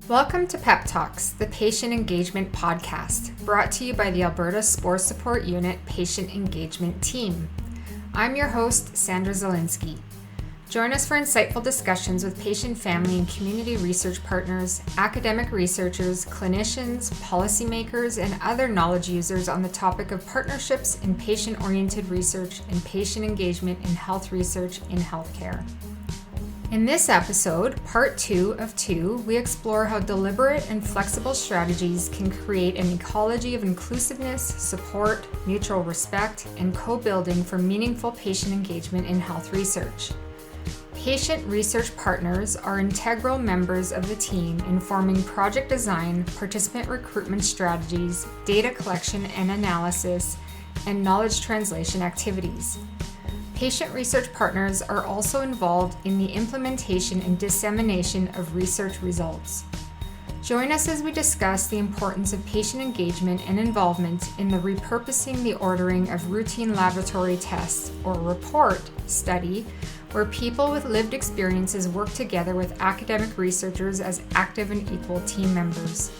Welcome to Pep Talks, the Patient Engagement Podcast, brought to you by the Alberta Spore Support Unit Patient Engagement Team. I'm your host, Sandra Zielinski. Join us for insightful discussions with patient, family, and community research partners, academic researchers, clinicians, policymakers, and other knowledge users on the topic of partnerships in patient-oriented research and patient engagement in health research in healthcare. In this episode, part 2 of 2, we explore how deliberate and flexible strategies can create an ecology of inclusiveness, support, mutual respect, and co-building for meaningful patient engagement in health research. Patient research partners are integral members of the team in forming project design, participant recruitment strategies, data collection and analysis, and knowledge translation activities. Patient research partners are also involved in the implementation and dissemination of research results. Join us as we discuss the importance of patient engagement and involvement in the repurposing the ordering of routine laboratory tests, or RePORT, study, where people with lived experiences work together with academic researchers as active and equal team members.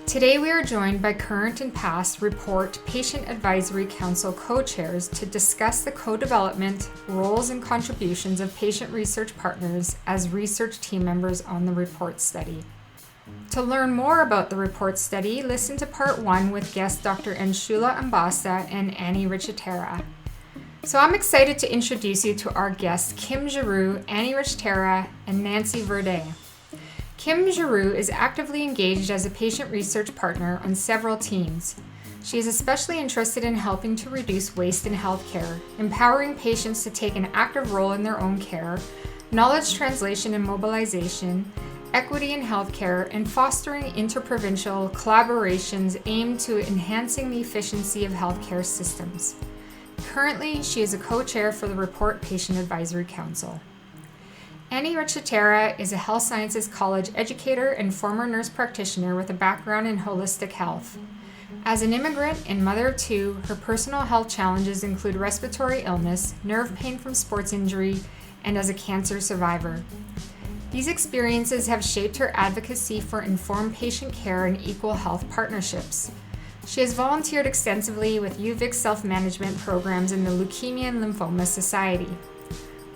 Today we are joined by current and past RePORT Patient Advisory Council co-chairs to discuss the co-development, roles and contributions of patient research partners as research team members on the RePORT study. To learn more about the RePORT study, listen to part 1 with guest Dr. Anshula Ambassa and Anni Rychtera. So I'm excited to introduce you to our guests Kim Giroux, Anni Rychtera, and Nancy Verdin. Kim Giroux is actively engaged as a patient research partner on several teams. She is especially interested in helping to reduce waste in healthcare, empowering patients to take an active role in their own care, knowledge translation and mobilization, equity in healthcare, and fostering interprovincial collaborations aimed to enhancing the efficiency of healthcare systems. Currently, she is a co-chair for the RePORT Patient Advisory Council. Anni Rychtera is a health sciences college educator and former nurse practitioner with a background in holistic health. As an immigrant and mother of 2, her personal health challenges include respiratory illness, nerve pain from sports injury, and as a cancer survivor. These experiences have shaped her advocacy for informed patient care and equal health partnerships. She has volunteered extensively with UVic self-management programs in the Leukemia and Lymphoma Society.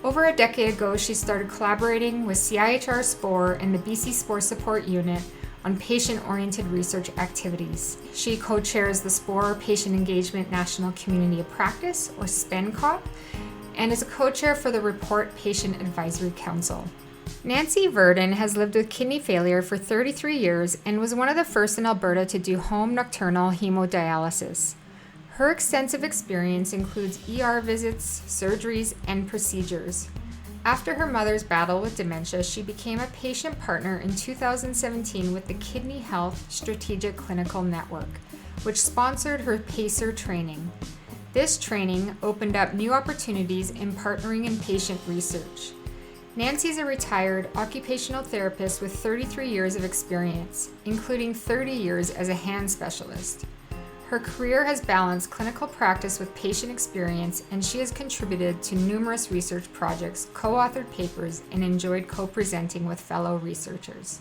Over a decade ago, she started collaborating with CIHR SPORE and the BC SPORE Support Unit on patient-oriented research activities. She co-chairs the SPORE Patient Engagement National Community of Practice, or SPENCOP, and is a co-chair for the RePORT Patient Advisory Council. Nancy Verdin has lived with kidney failure for 33 years and was one of the first in Alberta to do home nocturnal hemodialysis. Her extensive experience includes ER visits, surgeries, and procedures. After her mother's battle with dementia, she became a patient partner in 2017 with the Kidney Health Strategic Clinical Network, which sponsored her PACER training. This training opened up new opportunities in partnering in patient research. Nancy is a retired occupational therapist with 33 years of experience, including 30 years as a hand specialist. Her career has balanced clinical practice with patient experience, and she has contributed to numerous research projects, co-authored papers, and enjoyed co-presenting with fellow researchers.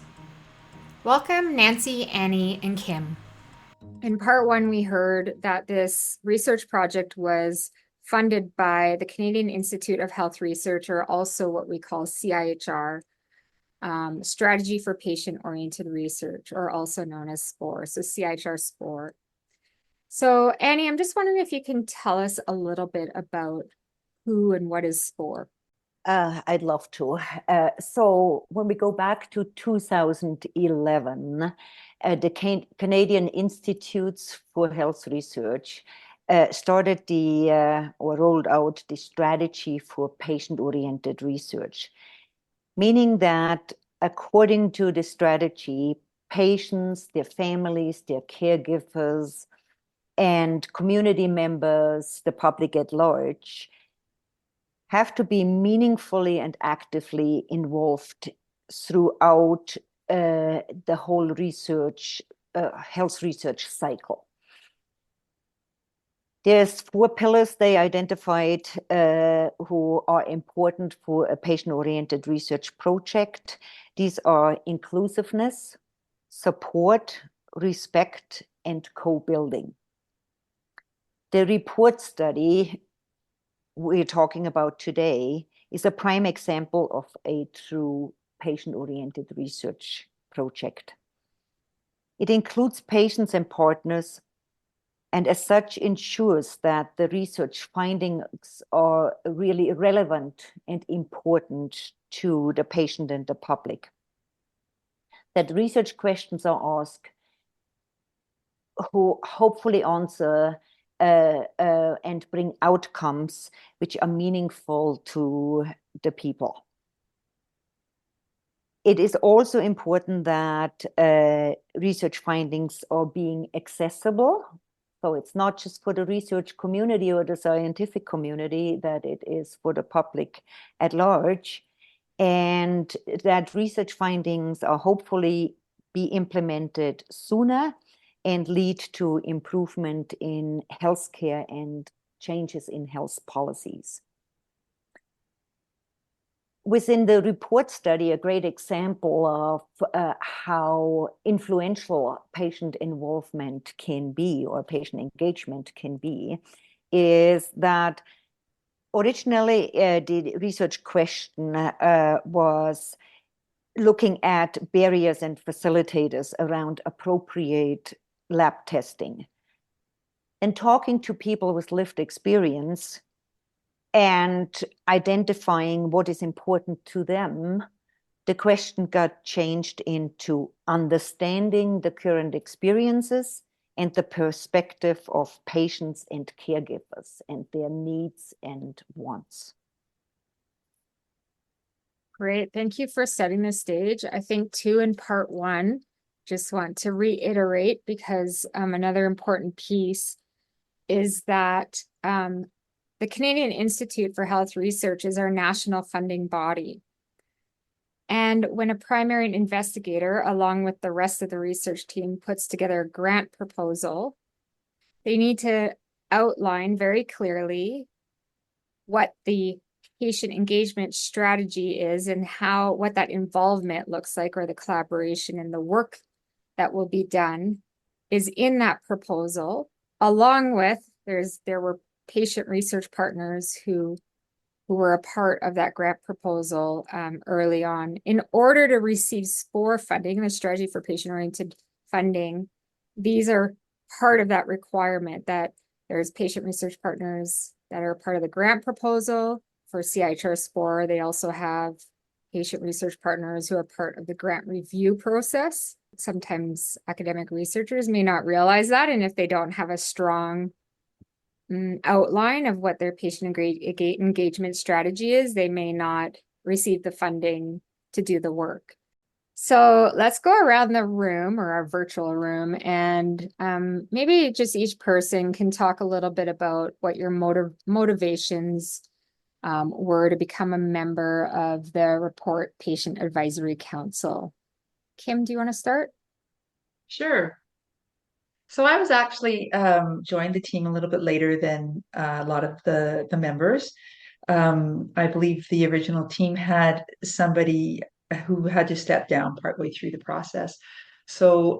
Welcome, Nancy, Anni, and Kim. In part 1, we heard that this research project was funded by the Canadian Institute of Health Research, or also what we call CIHR, Strategy for Patient-Oriented Research, or also known as SPORE, so CIHR SPORE. So, Anni, I'm just wondering if you can tell us a little bit about who and what is SPORE. I'd love to. So when we go back to 2011, the Canadian Institutes for Health Research started or rolled out the strategy for patient-oriented research, meaning that according to the strategy, patients, their families, their caregivers, and community members, the public at large, have to be meaningfully and actively involved throughout the whole research, health research cycle. There's 4 pillars they identified who are important for a patient-oriented research project. These are inclusiveness, support, respect, and co-building. The RePORT study we're talking about today is a prime example of a true patient-oriented research project. It includes patients and partners, and as such ensures that the research findings are really relevant and important to the patient and the public. That research questions are asked who hopefully answer and bring outcomes which are meaningful to the people. It is also important that research findings are being accessible. So it's not just for the research community or the scientific community, that it is for the public at large. And that research findings are hopefully be implemented sooner and lead to improvement in healthcare and changes in health policies. Within the RePORT study, a great example of how influential patient involvement can be, or patient engagement can be, is that originally the research question was looking at barriers and facilitators around appropriate lab testing. And talking to people with lived experience and identifying what is important to them, the question got changed into understanding the current experiences and the perspective of patients and caregivers and their needs and wants. Great. Thank you for setting the stage. I think too, in part one, just want to reiterate, because another important piece is that the Canadian Institute for Health Research is our national funding body. And when a primary investigator, along with the rest of the research team, puts together a grant proposal, they need to outline very clearly what the patient engagement strategy is and what that involvement looks like, or the collaboration and the work that will be done is in that proposal, along with there were patient research partners who were a part of that grant proposal early on. In order to receive SPOR funding, the strategy for patient-oriented funding, these are part of that requirement, that there's patient research partners that are part of the grant proposal. For CIHR SPOR, they also have patient research partners who are part of the grant review process. Sometimes academic researchers may not realize that, and if they don't have a strong outline of what their patient engagement strategy is, they may not receive the funding to do the work. So let's go around the room, or our virtual room, and maybe just each person can talk a little bit about what your motivations were to become a member of the RePORT Patient Advisory Council. Kim, do you want to start? Sure. So I was actually joined the team a little bit later than a lot of the members. I believe the original team had somebody who had to step down partway through the process. So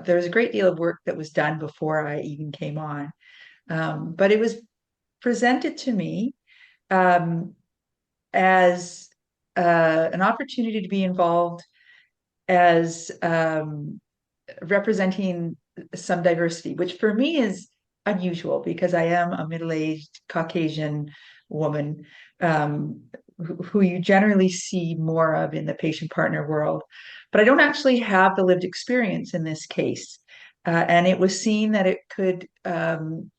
there was a great deal of work that was done before I even came on. But it was presented to me as an opportunity to be involved as representing some diversity, which for me is unusual because I am a middle-aged Caucasian woman who you generally see more of in the patient partner world. But I don't actually have the lived experience in this case. And it was seen that it could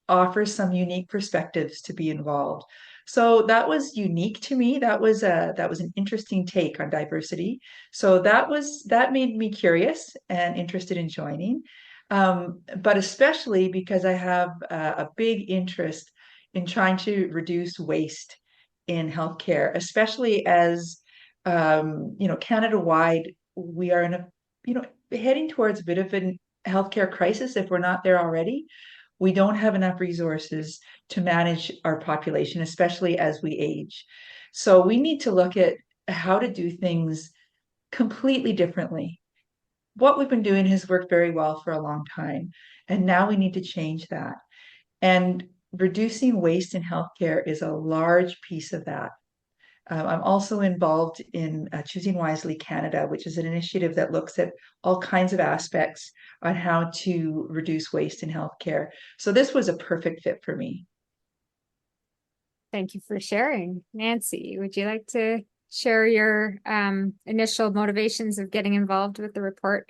offer some unique perspectives to be involved. So that was unique to me. That was an interesting take on diversity. So that made me curious and interested in joining. But especially because I have a big interest in trying to reduce waste in healthcare, especially as Canada-wide, we are in heading towards a bit of an healthcare crisis if we're not there already. we don't have enough resources to manage our population, especially as we age. So we need to look at how to do things completely differently. What we've been doing has worked very well for a long time, and now we need to change that. And reducing waste in healthcare is a large piece of that. I'm also involved in Choosing Wisely Canada, which is an initiative that looks at all kinds of aspects on how to reduce waste in healthcare. So this was a perfect fit for me. Thank you for sharing. Nancy, would you like to share your initial motivations of getting involved with the RePORT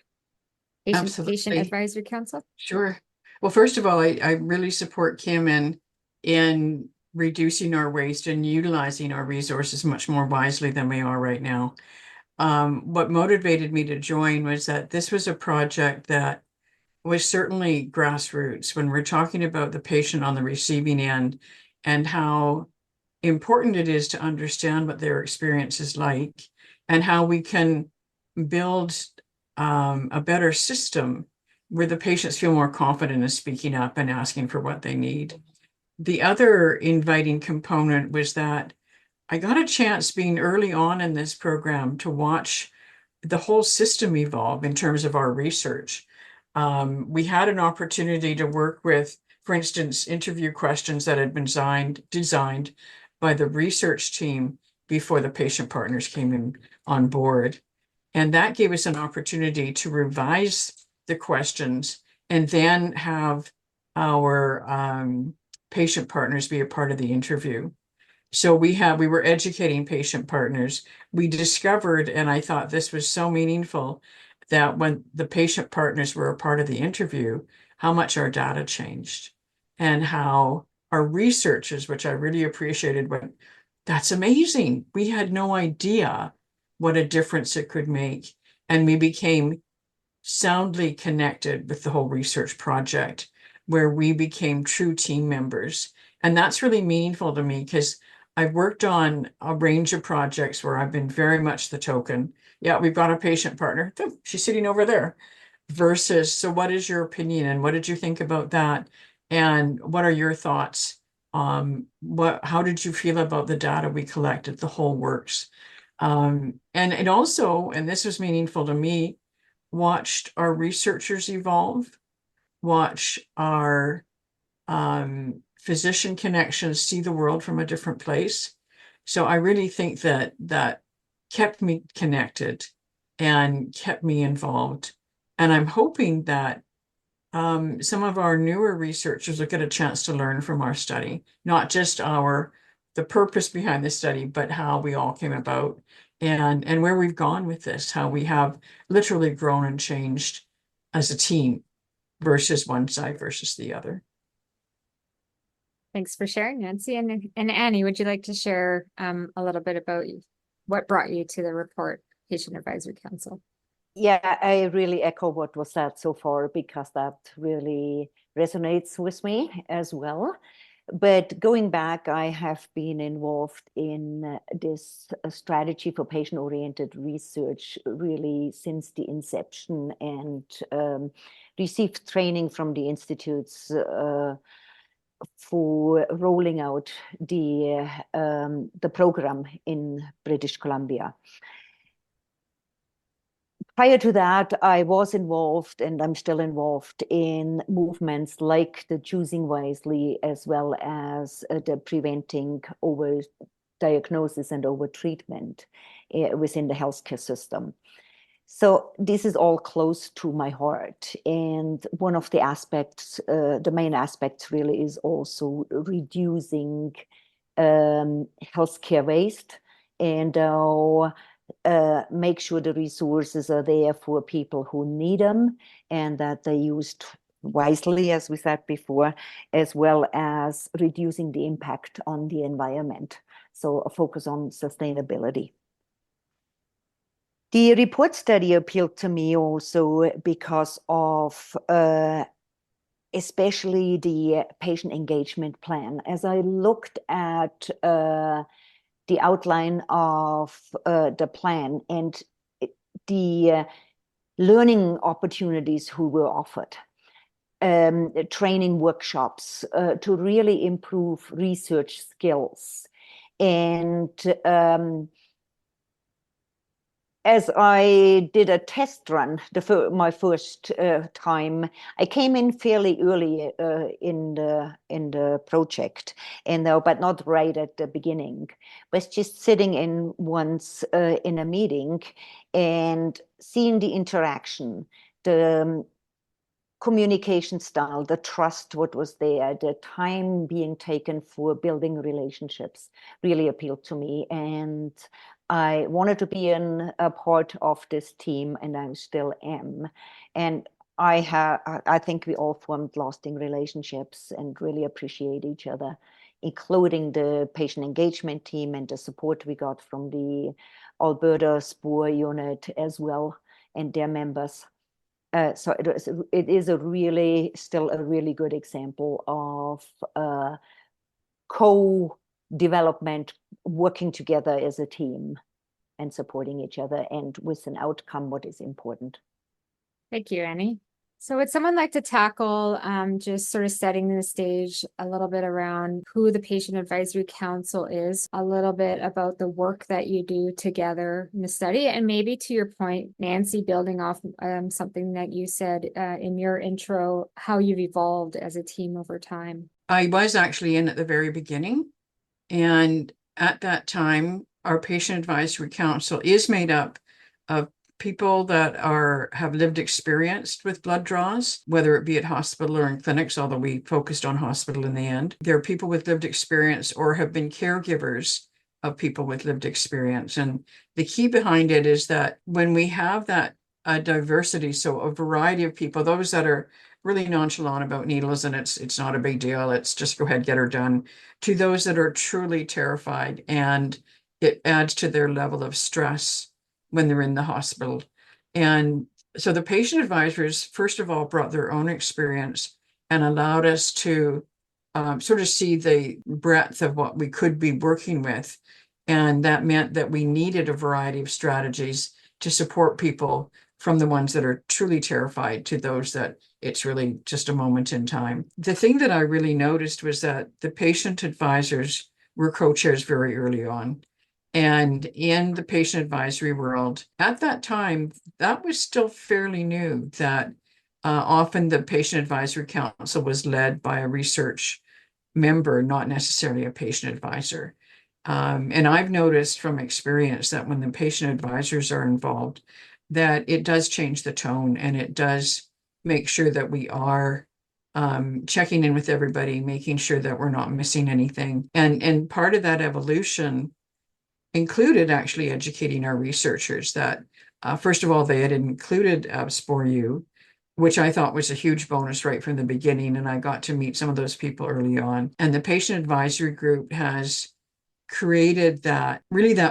Patient Absolutely. Advisory Council? Sure. Well, first of all, I really support Kim in reducing our waste and utilizing our resources much more wisely than we are right now. What motivated me to join was that this was a project that was certainly grassroots when we're talking about the patient on the receiving end and how important it is to understand what their experience is like and how we can build a better system where the patients feel more confident in speaking up and asking for what they need. The other inviting component was that I got a chance being early on in this program to watch the whole system evolve in terms of our research. We had an opportunity to work with, for instance, interview questions that had been designed by the research team before the patient partners came in on board. And that gave us an opportunity to revise the questions and then have our patient partners be a part of the interview. So we were educating patient partners. We discovered, and I thought this was so meaningful, that when the patient partners were a part of the interview, how much our data changed and how our researchers, which I really appreciated, went, that's amazing. We had no idea what a difference it could make. And we became soundly connected with the whole research project, where we became true team members. And that's really meaningful to me because I've worked on a range of projects where I've been very much the token. Yeah, we've got a patient partner. She's sitting over there. Versus, so what is your opinion and what did you think about that? And what are your thoughts? How did you feel about the data we collected, the whole works? And it also, and this was meaningful to me, watched our researchers evolve, watch our physician connections see the world from a different place. So I really think that kept me connected and kept me involved. And I'm hoping that some of our newer researchers will get a chance to learn from our study, not just the purpose behind the study, but how we all came about and where we've gone with this, how we have literally grown and changed as a team versus one side versus the other. Thanks for sharing, Nancy. And Annie, would you like to share a little bit about what brought you to the RePORT Patient Advisory Council? Yeah, I really echo what was said so far because that really resonates with me as well. But going back, I have been involved in this strategy for patient-oriented research really since the inception and received training from the institutes for rolling out the program in British Columbia. Prior to that, I was involved, and I'm still involved in movements like the Choosing Wisely, as well as the preventing overdiagnosis and overtreatment within the healthcare system. So this is all close to my heart. And one of the aspects, the main aspects really is also reducing healthcare waste and make sure the resources are there for people who need them and that they're used wisely, as we said before, as well as reducing the impact on the environment. So a focus on sustainability. The RePORT study appealed to me also because of especially the patient engagement plan. As I looked at the outline of the plan and the learning opportunities who were offered, training workshops to really improve research skills. And as I did a test run, my first time, I came in fairly early in the project, but not right at the beginning. Was just sitting in once in a meeting and seeing the interaction, the communication style, the trust, what was there, the time being taken for building relationships really appealed to me. And I wanted to be a part of this team, and I still am. And I think we all formed lasting relationships and really appreciate each other, including the patient engagement team and the support we got from the Alberta SPOR unit as well and their members. So it is still a really good example of co-development, working together as a team and supporting each other, and with an outcome what is important. Thank you, Annie. So would someone like to tackle just sort of setting the stage a little bit around who the Patient Advisory Council is, a little bit about the work that you do together in the study, and maybe to your point, Nancy, building off something that you said in your intro, how you've evolved as a team over time. I was actually in at the very beginning, and at that time, our Patient Advisory Council is made up of people that have lived experience with blood draws, whether it be at hospital or in clinics, although we focused on hospital in the end. There are people with lived experience or have been caregivers of people with lived experience. And the key behind it is that when we have that diversity, so a variety of people, those that are really nonchalant about needles and it's not a big deal, it's just go ahead, get her done, to those that are truly terrified, and it adds to their level of stress when they're in the hospital. And so the patient advisors, first of all, brought their own experience and allowed us to sort of see the breadth of what we could be working with. And that meant that we needed a variety of strategies to support people, from the ones that are truly terrified to those that it's really just a moment in time. The thing that I really noticed was that the patient advisors were co-chairs very early on. And in the patient advisory world, at that time, that was still fairly new, that often the patient advisory council was led by a research member, not necessarily a patient advisor. And I've noticed from experience that when the patient advisors are involved, that it does change the tone, and it does make sure that we are checking in with everybody, making sure that we're not missing anything. And part of that evolution included actually educating our researchers that, first of all, they had included SPOR-U, which I thought was a huge bonus right from the beginning. And I got to meet some of those people early on. And the patient advisory group has created that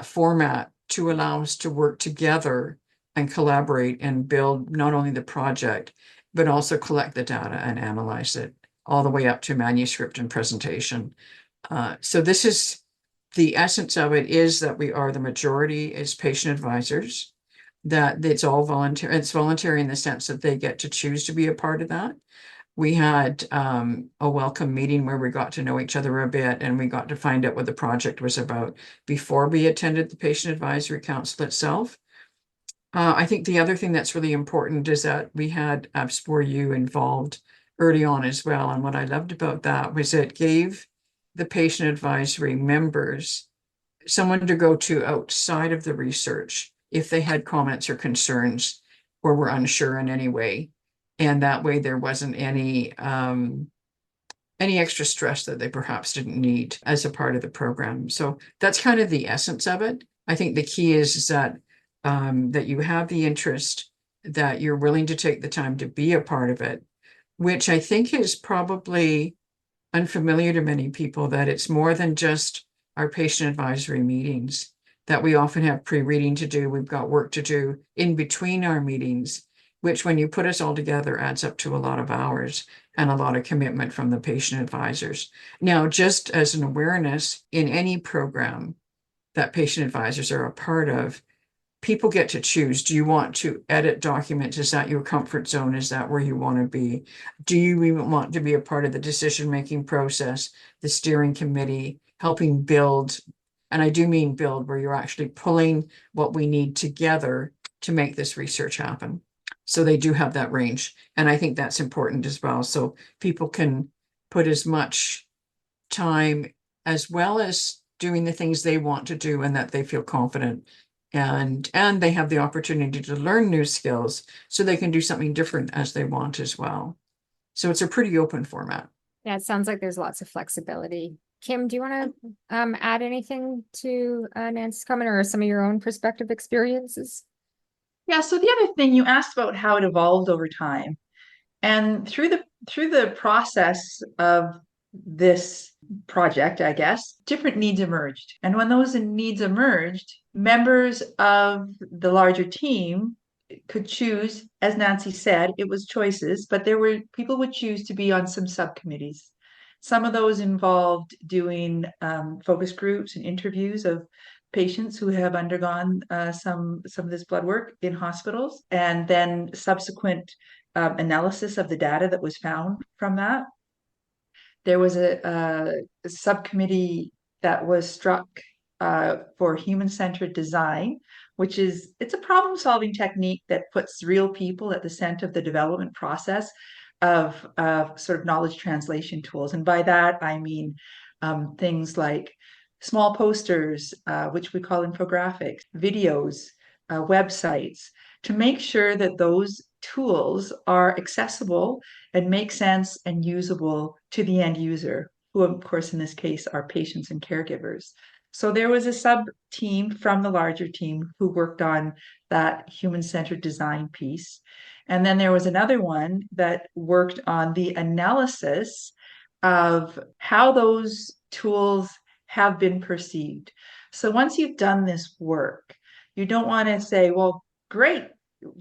format to allow us to work together and collaborate and build not only the project, but also collect the data and analyze it all the way up to manuscript and presentation. So this is the essence of it, is that we are the majority as patient advisors, that it's all voluntary. It's voluntary in the sense that they get to choose to be a part of that. We had a welcome meeting where we got to know each other a bit, and we got to find out what the project was about before we attended the Patient Advisory Council itself. I think the other thing that's really important is that we had SPOR-U involved early on as well. And what I loved about that was it gave the patient advisory members someone to go to outside of the research if they had comments or concerns or were unsure in any way. And that way there wasn't any extra stress that they perhaps didn't need as a part of the program. So that's kind of the essence of it. I think the key is that that you have the interest, that you're willing to take the time to be a part of it, which I think is probably unfamiliar to many people, that it's more than just our patient advisory meetings, that we often have pre-reading to do. We've got work to do in between our meetings, which when you put us all together adds up to a lot of hours and a lot of commitment from the patient advisors. Now, just as an awareness, in any program that patient advisors are a part of, people get to choose. Do you want to edit documents? Is that your comfort zone? Is that where you want to be? Do you even want to be a part of the decision-making process, the steering committee, helping build? And I do mean build, where you're actually pulling what we need together to make this research happen. So they do have that range. And I think that's important as well. So people can put as much time as well as doing the things they want to do and that they feel confident. And they have the opportunity to learn new skills so they can do something different as they want as well. So it's a pretty open format. Yeah, it sounds like there's lots of flexibility. Kim, do you want to add anything to Nancy's comment or some of your own perspective experiences? Yeah, so the other thing you asked about how it evolved over time. And through the process of this project, I guess, different needs emerged. And when those needs emerged, members of the larger team could choose, as Nancy said, it was choices, but people would choose to be on some subcommittees. Some of those involved doing focus groups and interviews of patients who have undergone some of this blood work in hospitals, and then subsequent analysis of the data that was found from that. There was a subcommittee that was struck for human-centered design, which it's a problem-solving technique that puts real people at the center of the development process of sort of knowledge translation tools. And by that, I mean things like small posters, which we call infographics, videos, websites, to make sure that those tools are accessible and make sense and usable to the end user, who of course in this case are patients and caregivers. So there was a sub-team from the larger team who worked on that human-centered design piece. And then there was another one that worked on the analysis of how those tools have been perceived. So once you've done this work, you don't want to say, well, great,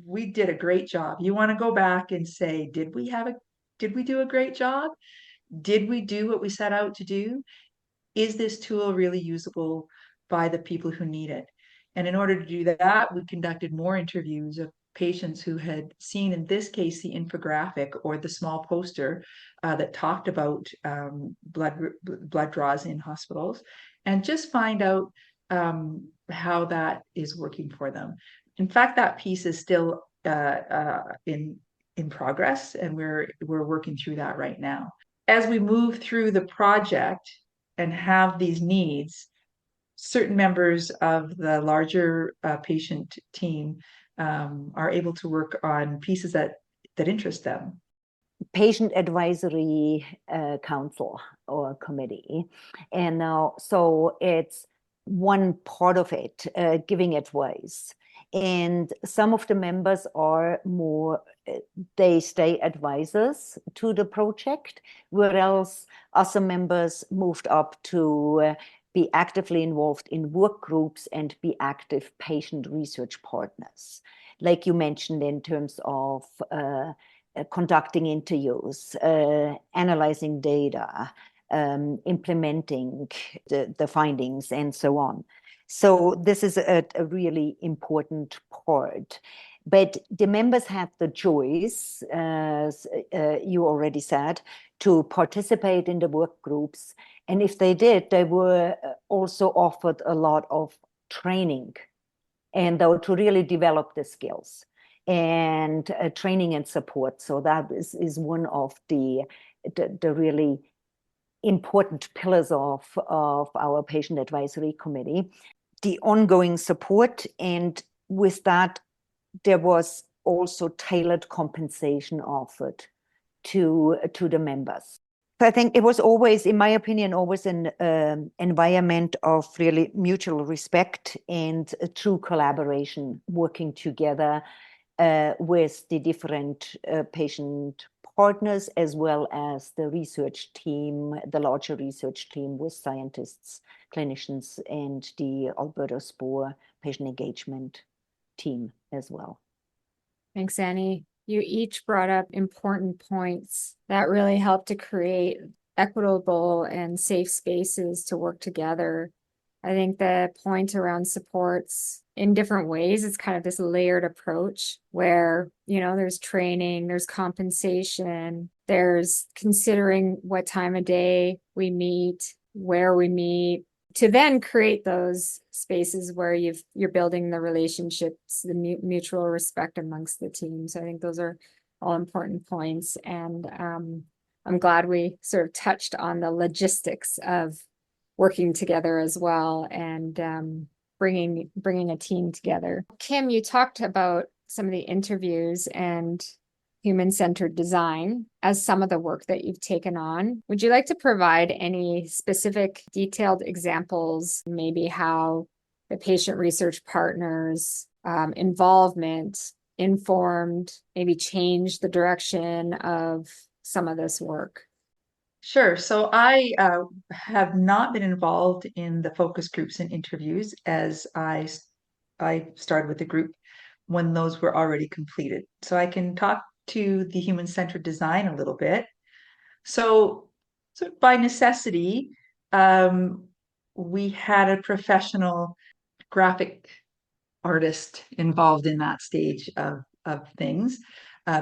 we did a great job. You want to go back and say, did we do a great job? Did we do what we set out to do? Is this tool really usable by the people who need it? And in order to do that, we conducted more interviews of patients who had seen, in this case, the infographic or the small poster that talked about blood draws in hospitals, and just find out how that is working for them. In fact, that piece is still in progress, and we're working through that right now. As we move through the project and have these needs, certain members of the larger patient team are able to work on pieces that interest them. Patient Advisory Council or Committee. And so it's one part of it, giving advice. And some of the members are more, they stay advisors to the project, whereas other members moved up to be actively involved in work groups and be active patient research partners. Like you mentioned, in terms of conducting interviews, analyzing data, implementing the findings, and so on. So this is a really important part. But the members have the choice, as you already said, to participate in the work groups. And if they did, they were also offered a lot of training, and though to really develop the skills and training and support. So that is one of the really important pillars of our Patient Advisory Committee. The ongoing support, and with that, there was also tailored compensation offered to the members. So I think it was always, in my opinion, always an environment of really mutual respect and true collaboration, working together with the different patient partners, as well as the research team, the larger research team with scientists, clinicians, and the Alberta SPOR patient engagement team as well. Thanks, Annie. You each brought up important points that really help to create equitable and safe spaces to work together I think the point around supports in different ways, it's kind of this layered approach where, there's training, there's compensation, there's considering what time of day we meet, where we meet, to then create those spaces where you're building the relationships, the mutual respect amongst the team. So I think those are all important points. And I'm glad we sort of touched on the logistics of working together as well, and bringing a team together. Kim, you talked about some of the interviews and human-centered design as some of the work that you've taken on. Would you like to provide any specific detailed examples, maybe how the patient research partners' involvement informed, maybe changed the direction of some of this work? Sure. So I have not been involved in the focus groups and interviews, as I started with the group when those were already completed. So I can talk to the human-centered design a little bit. So by necessity, we had a professional graphic artist involved in that stage of things,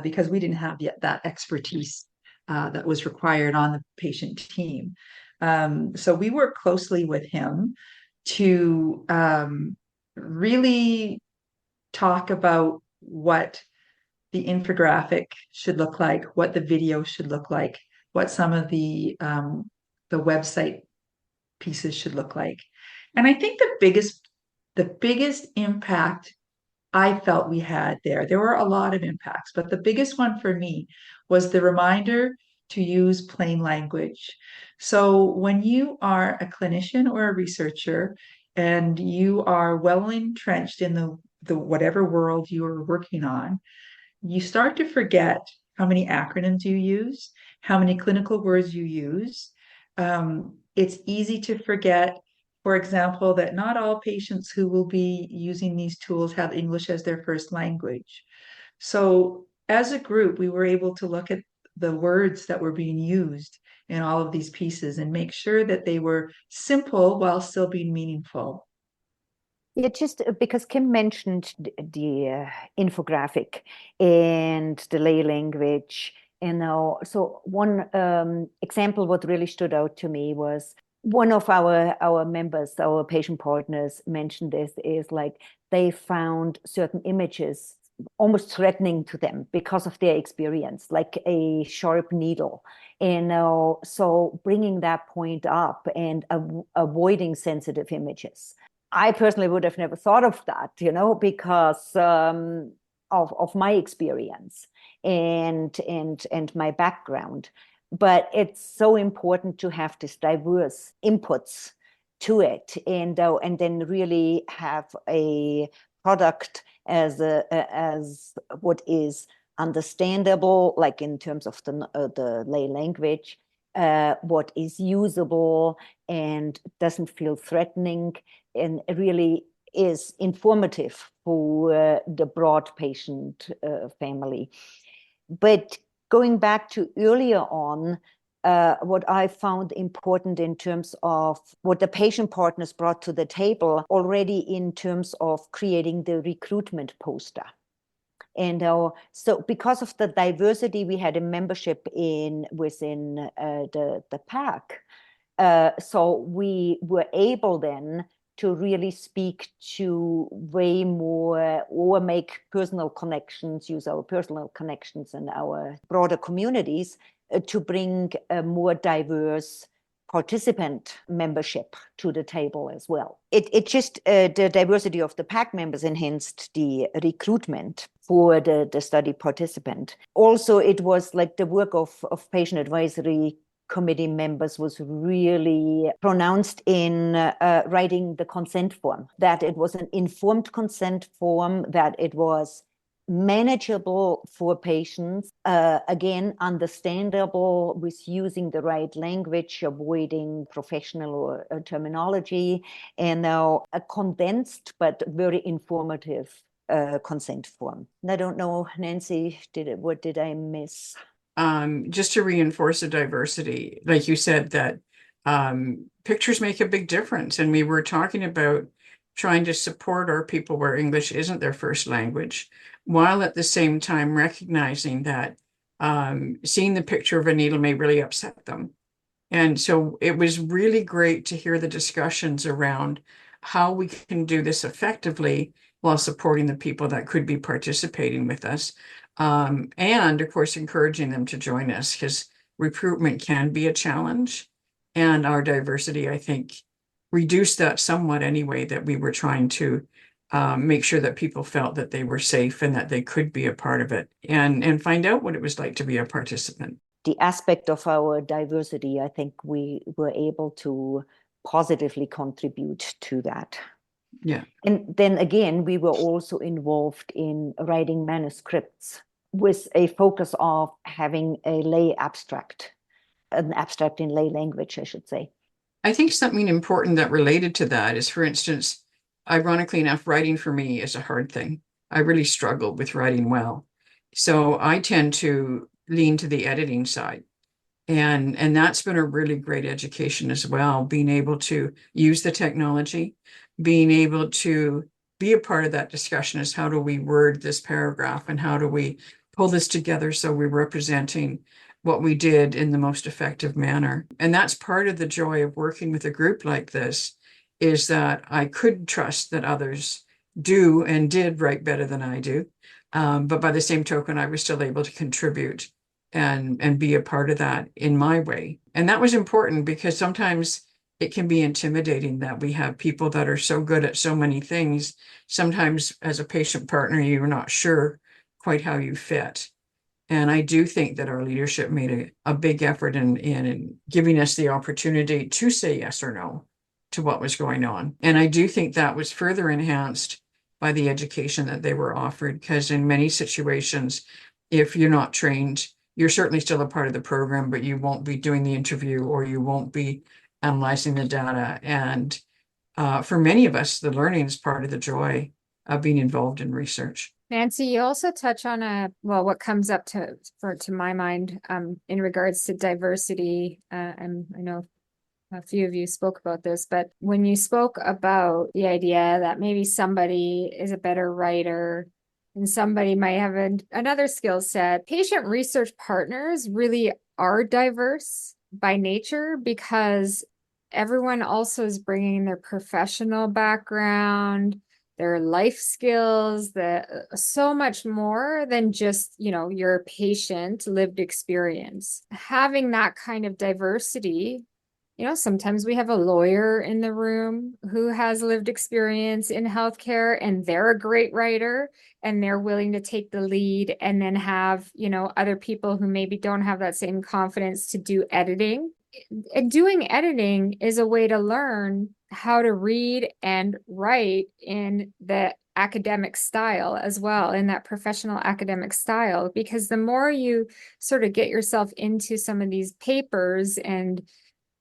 because we didn't have yet that expertise that was required on the patient team. So we worked closely with him to really talk about what the infographic should look like, what the video should look like, what some of the website pieces should look like. And I think the biggest impact I felt we had there were a lot of impacts, but the biggest one for me was the reminder to use plain language. So when you are a clinician or a researcher and you are well entrenched in the whatever world you are working on, you start to forget how many acronyms you use, how many clinical words you use. It's easy to forget, for example, that not all patients who will be using these tools have English as their first language. So as a group, we were able to look at the words that were being used in all of these pieces and make sure that they were simple while still being meaningful. Yeah, just because Kim mentioned the infographic and the lay language, so one example what really stood out to me was one of our members, our patient partners, mentioned this is like they found certain images almost threatening to them because of their experience, like a sharp needle. And so bringing that point up and avoiding sensitive images. I personally would have never thought of that, because of my experience and my background. But it's so important to have this diverse inputs to it, and then really have a product as what is understandable, like in terms of the lay language, what is usable and doesn't feel threatening, and really is informative for the broad patient family. But going back to earlier on, what I found important in terms of what the patient partners brought to the table already in terms of creating the recruitment poster. And so because of the diversity we had in membership within the pack, so we were able then to really speak to way more, or make personal connections, use our personal connections and our broader communities to bring a more diverse participant membership to the table as well. It just, the diversity of the PAC members enhanced the recruitment for the study participant. Also, it was like the work of patient advisory committee members was really pronounced in writing the consent form, that it was an informed consent form, that it was manageable for patients, again, understandable with using the right language, avoiding professional or terminology, and now a condensed but very informative consent form. And I don't know, Nancy, what did I miss? Just to reinforce the diversity, like you said, that pictures make a big difference. And we were talking about trying to support our people where English isn't their first language, while at the same time recognizing that seeing the picture of a needle may really upset them. And so it was really great to hear the discussions around how we can do this effectively while supporting the people that could be participating with us. And of course, encouraging them to join us, because recruitment can be a challenge. And our diversity, I think, reduced that somewhat anyway, that we were trying to make sure that people felt that they were safe and that they could be a part of it and find out what it was like to be a participant. The aspect of our diversity, I think we were able to positively contribute to that. Yeah. And then again, we were also involved in writing manuscripts with a focus of having a lay abstract, an abstract in lay language, I should say. I think something important that related to that is, for instance, ironically enough, writing for me is a hard thing. I really struggle with writing well. So I tend to lean to the editing side. And that's been a really great education as well, being able to use the technology, being able to be a part of that discussion as how do we word this paragraph and how do we pull this together so we're representing what we did in the most effective manner. And that's part of the joy of working with a group like this, is that I could trust that others do and did write better than I do. But by the same token, I was still able to contribute and be a part of that in my way. And that was important, because sometimes it can be intimidating that we have people that are so good at so many things. Sometimes as a patient partner, you're not sure quite how you fit. And I do think that our leadership made a big effort in giving us the opportunity to say yes or no to what was going on. And I do think that was further enhanced by the education that they were offered, because in many situations, if you're not trained, you're certainly still a part of the program, but you won't be doing the interview or you won't be analyzing the data. And for many of us, the learning is part of the joy of being involved in research. Nancy, you also touch on what comes up to my mind in regards to diversity, and I know a few of you spoke about this, but when you spoke about the idea that maybe somebody is a better writer and somebody might have another skill set, patient research partners really are diverse by nature, because everyone also is bringing their professional background, their life skills, so much more than just, your patient lived experience. Having that kind of diversity, sometimes we have a lawyer in the room who has lived experience in healthcare and they're a great writer and they're willing to take the lead, and then have, other people who maybe don't have that same confidence to do editing. And doing editing is a way to learn how to read and write in the academic style as well, in that professional academic style, because the more you sort of get yourself into some of these papers and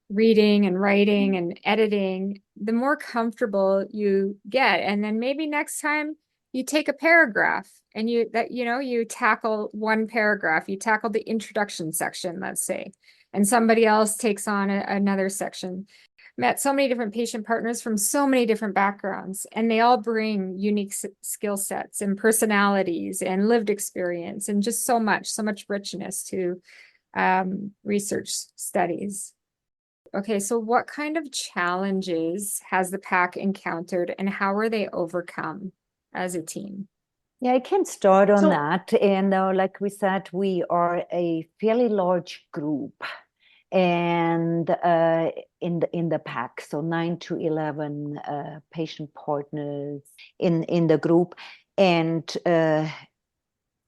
reading and writing and editing, the more comfortable you get. And then maybe next time you take a paragraph and you tackle one paragraph, you tackle the introduction section, let's say, and somebody else takes on another section. Met so many different patient partners from so many different backgrounds, and they all bring unique skill sets and personalities and lived experience and just so much richness to research studies. Okay, so what kind of challenges has the PAC encountered and how are they overcome as a team? Yeah, I can start on that. And like we said, we are a fairly large group, and in the PAC, so 9 to 11 patient partners in the group, and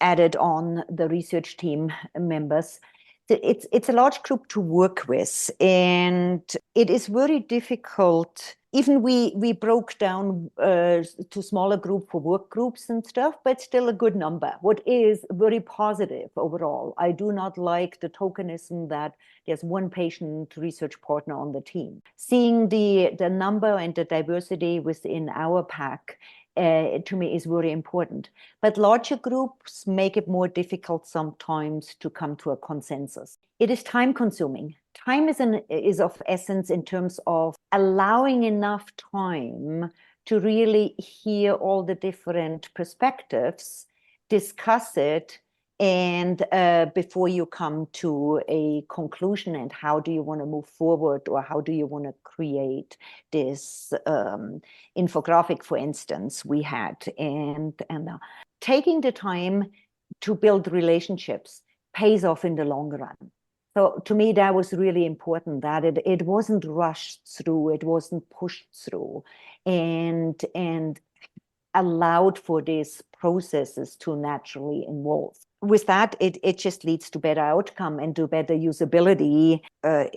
added on the research team members. It's a large group to work with, and it is very difficult. Even we broke down to smaller group for work groups and stuff, but still a good number. What is very positive overall. I do not like the tokenism that there's one patient research partner on the team. Seeing the number and the diversity within our PAC to me is very important. But larger groups make it more difficult sometimes to come to a consensus. It is time consuming. time is of essence in terms of allowing enough time to really hear all the different perspectives, discuss it, and before you come to a conclusion, and how do you want to move forward, or how do you want to create this infographic, for instance, we had, and taking the time to build relationships pays off in the long run. So to me, that was really important, that it wasn't rushed through, it wasn't pushed through, and allowed for these processes to naturally evolve. With that, it just leads to better outcome and to better usability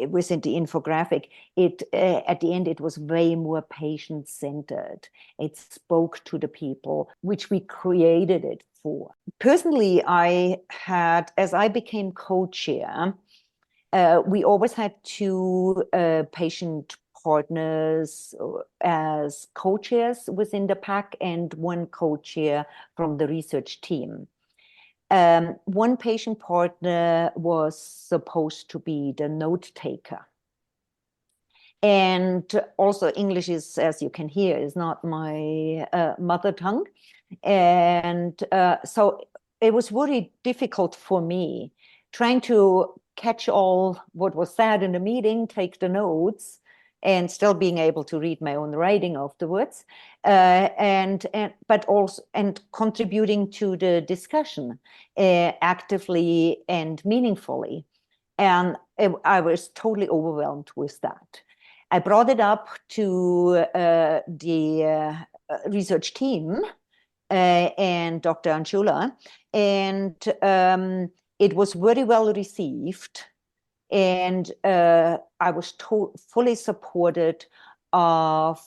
within the infographic. At the end, it was way more patient-centered. It spoke to the people, which we created it for. Personally, as I became co-chair, we always had two patient partners as co-chairs within the pack, and one co-chair from the research team. One patient partner was supposed to be the note taker. And also English is, as you can hear, is not my mother tongue. And so it was really difficult for me trying to catch all what was said in the meeting, take the notes, and still being able to read my own writing afterwards, but also contributing to the discussion actively and meaningfully. And I was totally overwhelmed with that. I brought it up to the research team and Dr. Anshula, and it was very well received. And I was fully supported of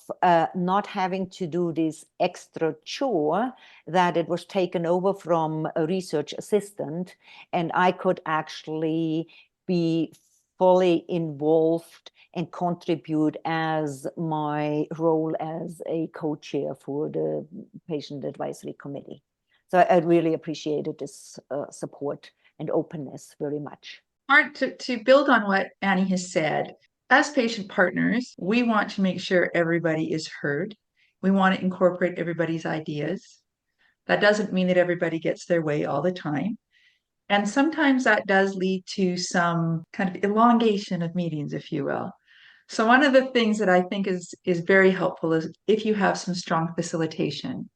not having to do this extra chore, that it was taken over from a research assistant, and I could actually be fully involved and contribute as my role as a co-chair for the patient advisory committee. So I really appreciated this support and openness very much. To build on what Annie has said, as patient partners, we want to make sure everybody is heard. We want to incorporate everybody's ideas. That doesn't mean that everybody gets their way all the time. And sometimes that does lead to some kind of elongation of meetings, if you will. So one of the things that I think is very helpful is if you have some strong facilitation,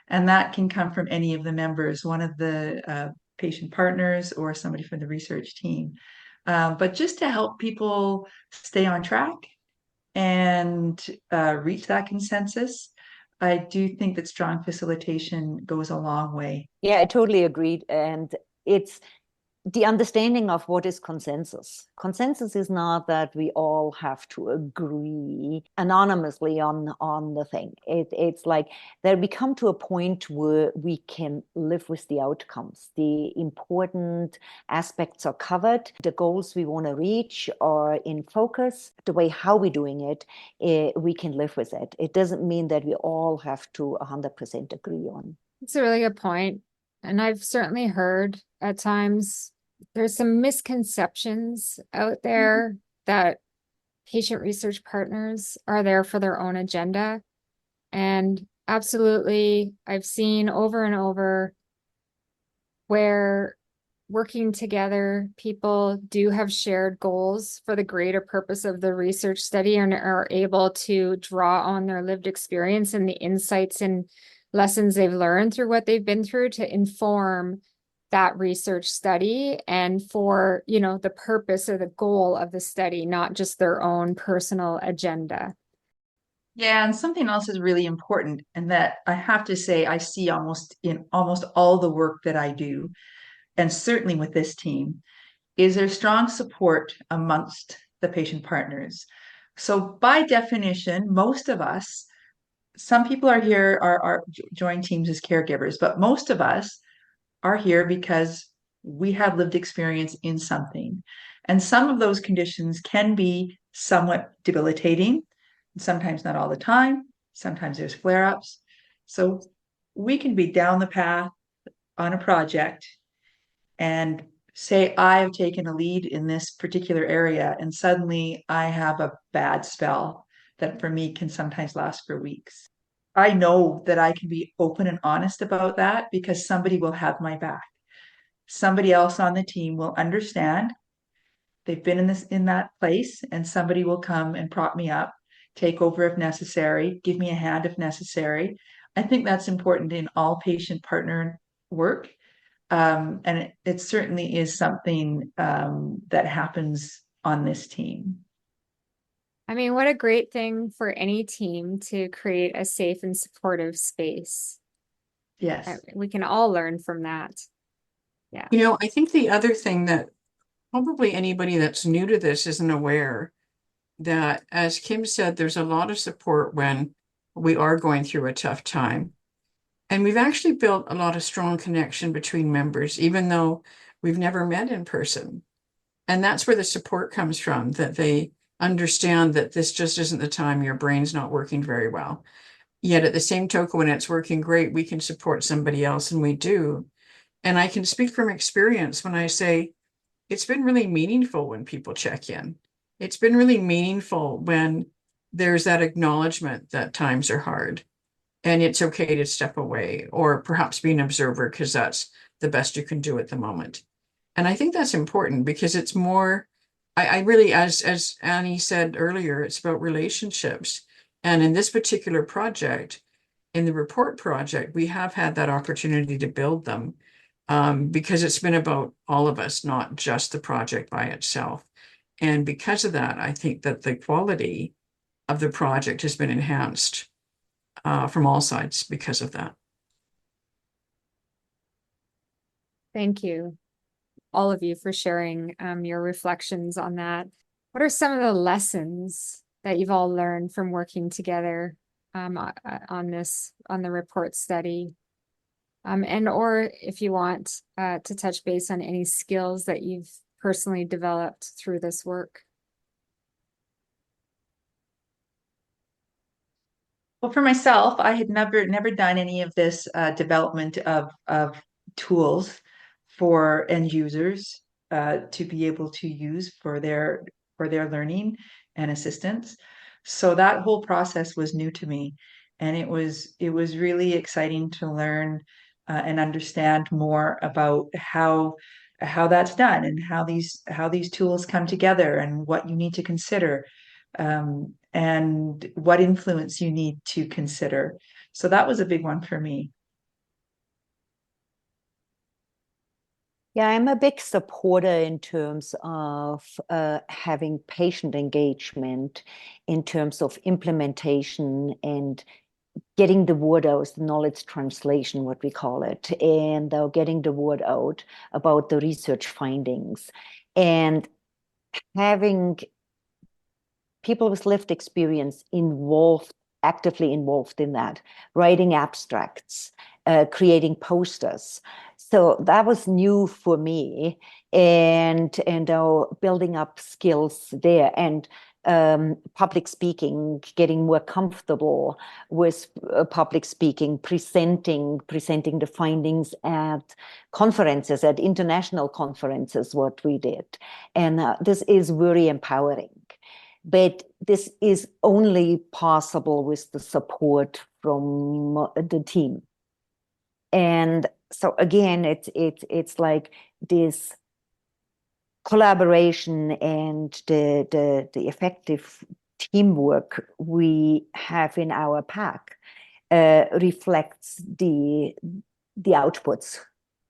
and that can come from any of the members, one of the patient partners or somebody from the research team. But just to help people stay on track and reach that consensus, I do think that strong facilitation goes a long way. Yeah, I totally agreed. And it's the understanding of what is consensus. Consensus is not that we all have to agree anonymously on the thing. It's like that we come to a point where we can live with the outcomes. The important aspects are covered. The goals we want to reach are in focus. The way how we're doing it, we can live with it. It doesn't mean that we all have to 100% agree on. It's a really good point. And I've certainly heard at times there's some misconceptions out there that patient research partners are there for their own agenda. And absolutely, I've seen over and over where working together, people do have shared goals for the greater purpose of the research study and are able to draw on their lived experience and the insights and lessons they've learned through what they've been through to inform that research study and for, the purpose or the goal of the study, not just their own personal agenda. Yeah, and something else is really important, and that I have to say I see in almost all the work that I do, and certainly with this team, is there strong support amongst the patient partners. So by definition, most of us, some people are here, are join teams as caregivers, but most of us are here because we have lived experience in something. And some of those conditions can be somewhat debilitating, sometimes not all the time. Sometimes there's flare-ups. So we can be down the path on a project and say I've taken a lead in this particular area and suddenly I have a bad spell that for me can sometimes last for weeks. I know that I can be open and honest about that because somebody will have my back. Somebody else on the team will understand. They've been in that place, and somebody will come and prop me up, take over if necessary, give me a hand if necessary. I think that's important in all patient partner work. And it certainly is something that happens on this team. I mean, what a great thing for any team to create a safe and supportive space. Yes. We can all learn from that. Yeah. You know, I think the other thing that probably anybody that's new to this isn't aware that, as Kim said, there's a lot of support when we are going through a tough time. And we've actually built a lot of strong connection between members, even though we've never met in person. And that's where the support comes from, that they understand that this just isn't the time, your brain's not working very well. Yet at the same token, when it's working great, we can support somebody else, and we do. And I can speak from experience when I say it's been really meaningful when people check in. It's been really meaningful when there's that acknowledgement that times are hard and it's okay to step away or perhaps be an observer because that's the best you can do at the moment. And I think that's important because it's more, I really, as Annie said earlier, it's about relationships. And in this particular project, in the RePORT project, we have had that opportunity to build them because it's been about all of us, not just the project by itself. And because of that, I think that the quality of the project has been enhanced from all sides because of that. Thank you, all of you, for sharing your reflections on that. What are some of the lessons that you've all learned from working together on the RePORT study? And or if you want to touch base on any skills that you've personally developed through this work. Well, for myself, I had never done any of this development of tools for end users to be able to use for their learning and assistance. So that whole process was new to me, and it was really exciting to learn and understand more about how that's done and how these tools come together and what you need to consider. And what influence you need to consider. So that was a big one for me. Yeah, I'm a big supporter in terms of having patient engagement, in terms of implementation and getting the word out, the knowledge translation, what we call it, and getting the word out about the research findings, and having people with lived experience actively involved in that, writing abstracts, creating posters. So that was new for me, and building up skills there, and public speaking, getting more comfortable with public speaking, presenting the findings at conferences, at international conferences, what we did. And this is very empowering. But this is only possible with the support from the team. And so again, it's like this collaboration and the effective teamwork we have in our pack reflects the outputs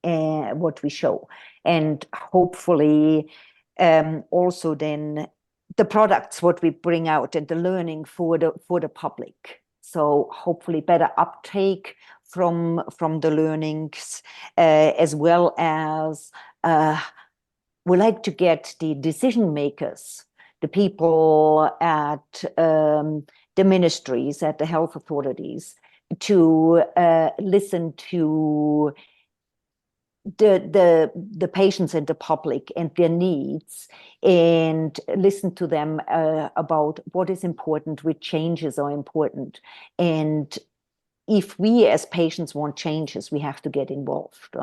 what we show, and hopefully also then the products what we bring out and the learning for the public. So hopefully better uptake from the learnings, as well as we like to get the decision makers, the people at the ministries, at the health authorities, to listen to the patients and the public and their needs, and listen to them about what is important, which changes are important, and if we as patients want changes, we have to get involved.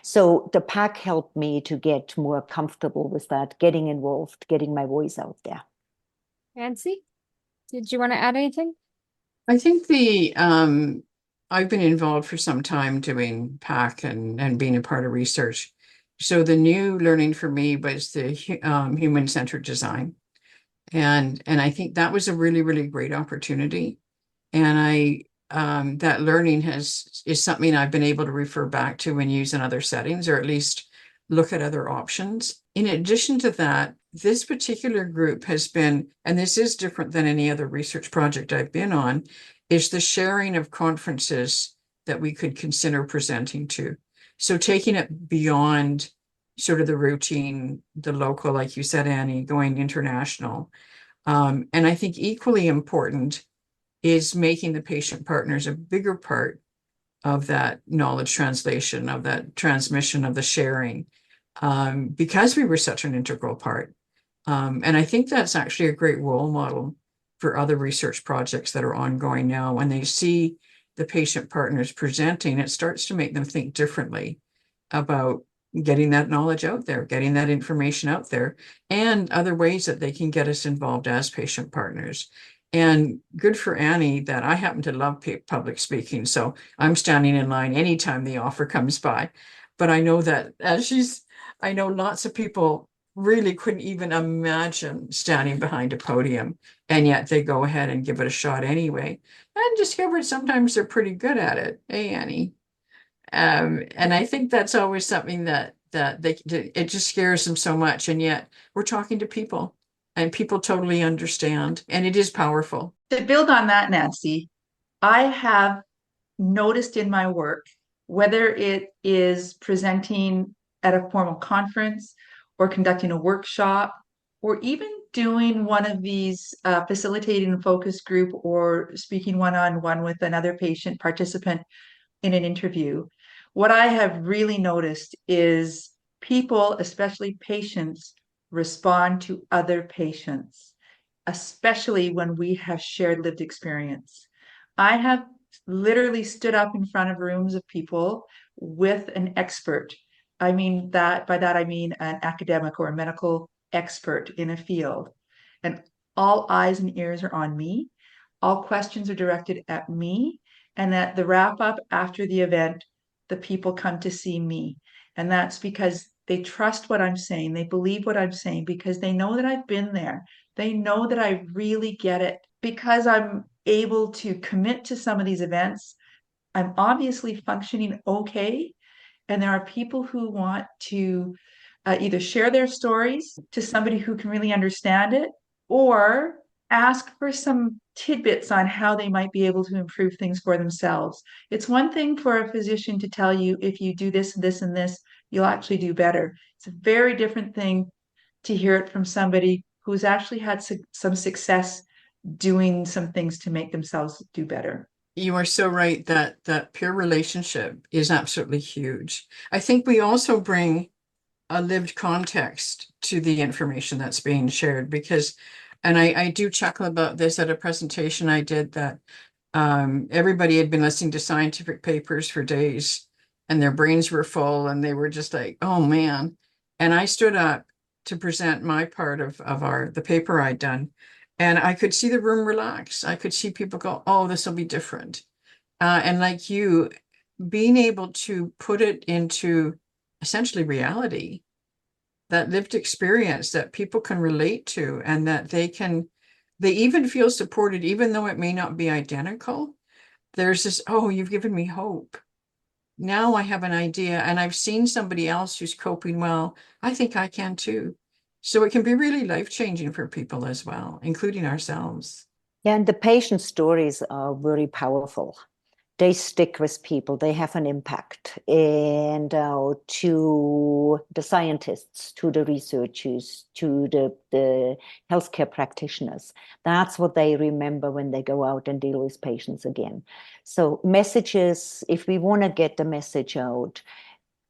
So the pack helped me to get more comfortable with that, getting involved, getting my voice out there. Nancy, did you want to add anything? I think I've been involved for some time doing PAC and being a part of research. So the new learning for me was the human-centered design. And I think that was a really, really great opportunity. And that learning is something I've been able to refer back to and use in other settings, or at least look at other options. In addition to that, this particular group has been, and this is different than any other research project I've been on, is the sharing of conferences that we could consider presenting to. So taking it beyond sort of the routine, the local, like you said, Annie, going international. And I think equally important is making the patient partners a bigger part of that knowledge translation, of that transmission, of the sharing, because we were such an integral part. And I think that's actually a great role model for other research projects that are ongoing now. When they see the patient partners presenting, it starts to make them think differently about getting that knowledge out there, getting that information out there, and other ways that they can get us involved as patient partners. And good for Annie that I happen to love public speaking, so I'm standing in line anytime the offer comes by. But I know that I know lots of people really couldn't even imagine standing behind a podium, and yet they go ahead and give it a shot anyway, and discovered sometimes they're pretty good at it. Hey, Annie. And I think that's always something that it just scares them so much, and yet we're talking to people, and people totally understand, and it is powerful. To build on that, Nancy, I have noticed in my work, whether it is presenting at a formal conference or conducting a workshop, or even doing one of these facilitating a focus group or speaking one-on-one with another patient participant in an interview, what I have really noticed is people, especially patients, respond to other patients, especially when we have shared lived experience. I have literally stood up in front of rooms of people with an expert. I mean that by that I mean an academic or a medical expert in a field. And all eyes and ears are on me. All questions are directed at me. And at the wrap up after the event, the people come to see me. And that's because they trust what I'm saying. They believe what I'm saying because they know that I've been there. They know that I really get it. Because I'm able to commit to some of these events, I'm obviously functioning okay. And there are people who want to either share their stories to somebody who can really understand it, or ask for some tidbits on how they might be able to improve things for themselves. It's one thing for a physician to tell you, if you do this, this, and this, you'll actually do better. It's a very different thing to hear it from somebody who's actually had some success doing some things to make themselves do better. You are so right that peer relationship is absolutely huge. I think we also bring a lived context to the information that's being shared, because, and I do chuckle about this at a presentation I did, that everybody had been listening to scientific papers for days and their brains were full and they were just like, oh man. And I stood up to present my part of the paper I'd done, and I could see the room relax. I could see people go, oh, this will be different. And like you, being able to put it into essentially reality, that lived experience that people can relate to, and that they even feel supported, even though it may not be identical. There's this, oh, you've given me hope. Now I have an idea, and I've seen somebody else who's coping well. I think I can too. So it can be really life-changing for people as well, including ourselves. Yeah, and the patient stories are very powerful. They stick with people, they have an impact. And to the scientists, to the researchers, to the healthcare practitioners, that's what they remember when they go out and deal with patients again. So messages, if we want to get the message out,